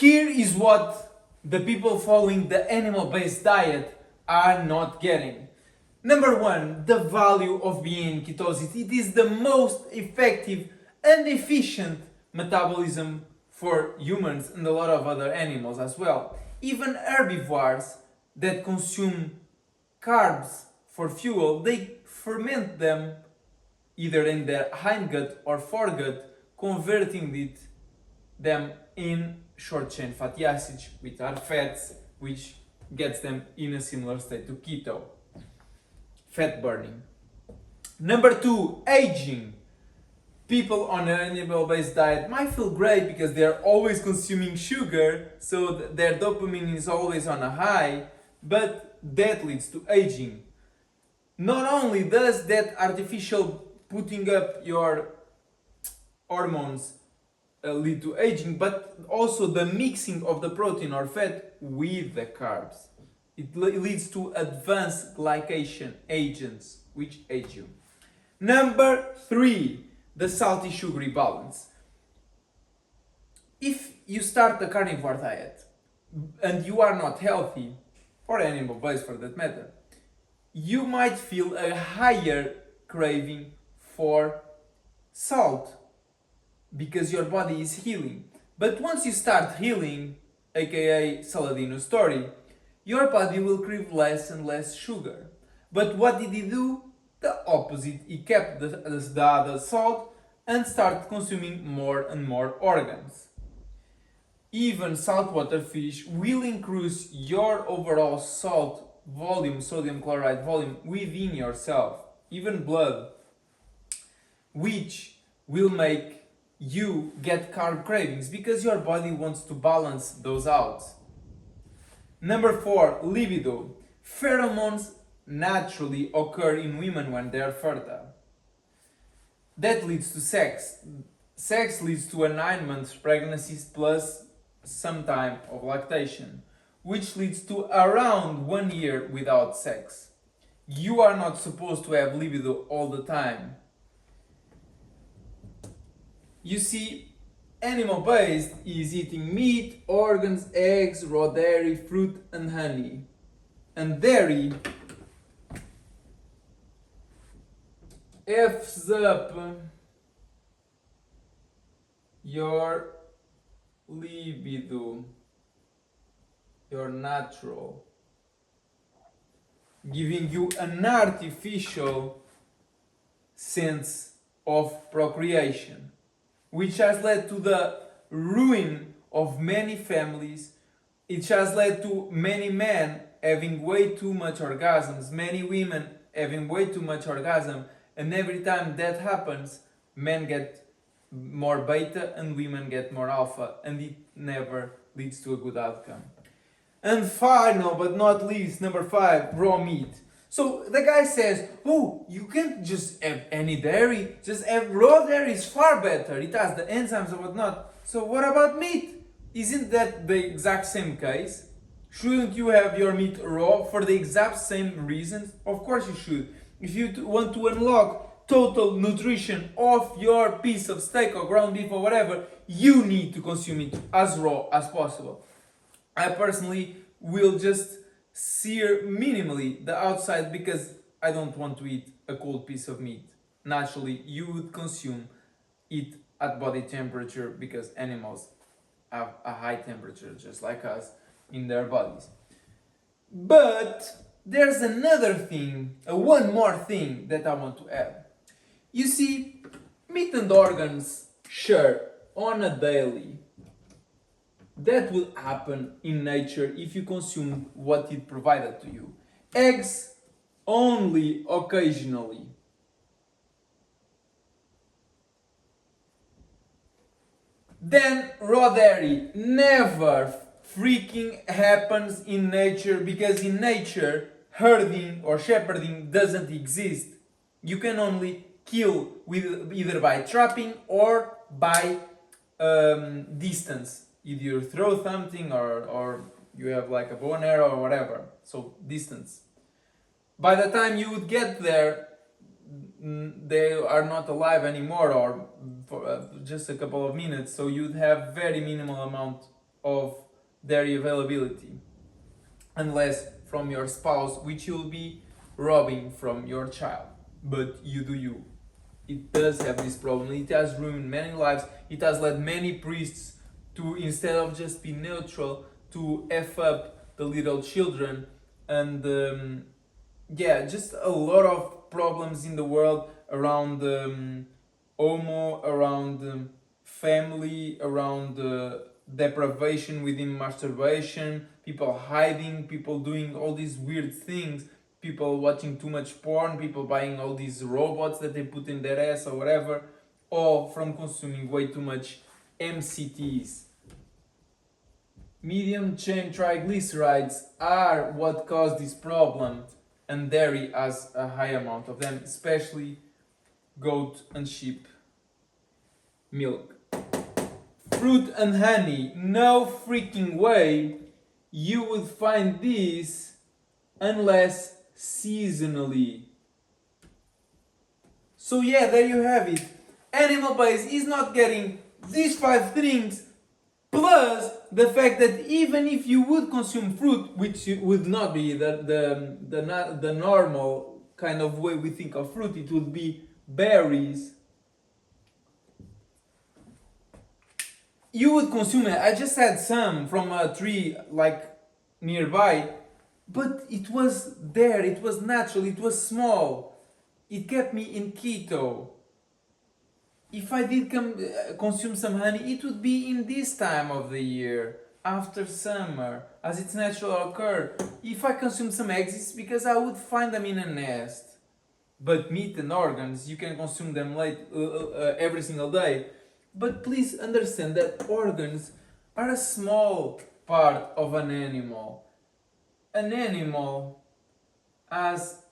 Here is what the people following the animal-based diet are not getting. Number one, the value of being in ketosis. It is the most effective and efficient metabolism for humans and a lot of other animals as well. Even herbivores that consume carbs for fuel, they ferment them either in their hindgut or foregut, converting them in short chain fatty acids, which are fats, which gets them in a similar state to keto, fat burning. Number two, aging. People on an animal-based diet might feel great because they're always consuming sugar, so their dopamine is always on a high, but that leads to aging. Not only does that artificial putting up your hormones lead to aging, but also the mixing of the protein or fat with the carbs. It leads to advanced glycation agents, which age you. Number three, the salty sugary balance. If you start a carnivore diet and you are not healthy, or animal-based for that matter, you might feel a higher craving for salt because your body is healing. But once you start healing, aka Saladino's story, your body will crave less and less sugar. But what did he do? The opposite. He kept the other salt and started consuming more and more organs. Even saltwater fish will increase your overall salt volume, sodium chloride volume within yourself, even blood, which will make you get carb cravings because your body wants to balance those out. Number four, libido. Pheromones naturally occur in women when they are fertile. That leads to sex. Sex leads to a 9-month pregnancy plus some time of lactation, which leads to around 1 year without sex. You are not supposed to have libido all the time. You see, animal-based is eating meat, organs, eggs, raw dairy, fruit, and honey. And dairy F's up your libido, your natural, giving you an artificial sense of procreation, which has led to the ruin of many families. It has led to many men having way too much orgasms, many women having way too much orgasm, and every time that happens, men get more beta and women get more alpha, and it never leads to a good outcome. And final but not least, number five, raw meat. So the guy says, oh, you can't just have any dairy, just have raw dairy is far better. It has the enzymes and whatnot. So what about meat? Isn't that the exact same case? Shouldn't you have your meat raw for the exact same reasons? Of course you should. If you want to unlock total nutrition of your piece of steak or ground beef or whatever, you need to consume it as raw as possible. I personally will just sear minimally the outside because I don't want to eat a cold piece of meat. Naturally, you would consume it at body temperature because animals have a high temperature just like us in their bodies. But there's another thing, one more thing that I want to add. You see, meat and organs share on a daily. That will happen in nature if you consume what it provided to you. Eggs only occasionally. Then raw dairy never freaking happens in nature because in nature herding or shepherding doesn't exist. You can only kill with either by trapping or by distance. Either you throw something or you have like a bow and arrow or whatever. So distance. By the time you would get there, they are not alive anymore or for just a couple of minutes. So you'd have very minimal amount of dairy availability, unless from your spouse, which you'll be robbing from your child. But you do you. It does have this problem. It has ruined many lives. It has led many priests to, instead of just be neutral, to f up the little children. And yeah, just a lot of problems in the world around homo, around family, around deprivation within masturbation, people hiding, people doing all these weird things, people watching too much porn, people buying all these robots that they put in their ass or whatever, all from consuming way too much MCTs. Medium chain triglycerides are what cause this problem, and dairy has a high amount of them, especially goat and sheep milk. Fruit and honey, no freaking way you would find this unless seasonally. So yeah, there you have it. Animal base is not getting these 5 things, plus the fact that even if you would consume fruit, which would not be the normal kind of way we think of fruit, it would be berries. You would consume it. I just had some from a tree like nearby, but it was there, it was natural, it was small. It kept me in keto. If I did consume some honey, it would be in this time of the year, after summer, as its natural occur. If I consume some eggs, it's because I would find them in a nest. But meat and organs, you can consume them every single day. But please understand that organs are a small part of an animal. An animal has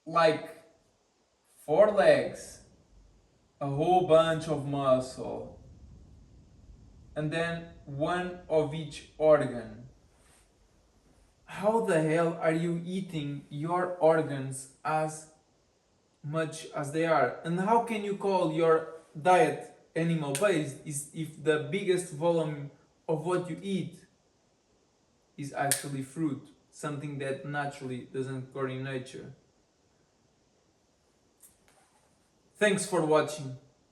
like 4 legs, a whole bunch of muscle, and then one of each organ. How the hell are you eating your organs as much as they are? And how can you call your diet animal based if the biggest volume of what you eat is actually fruit, something that naturally doesn't occur in nature? Thanks for watching.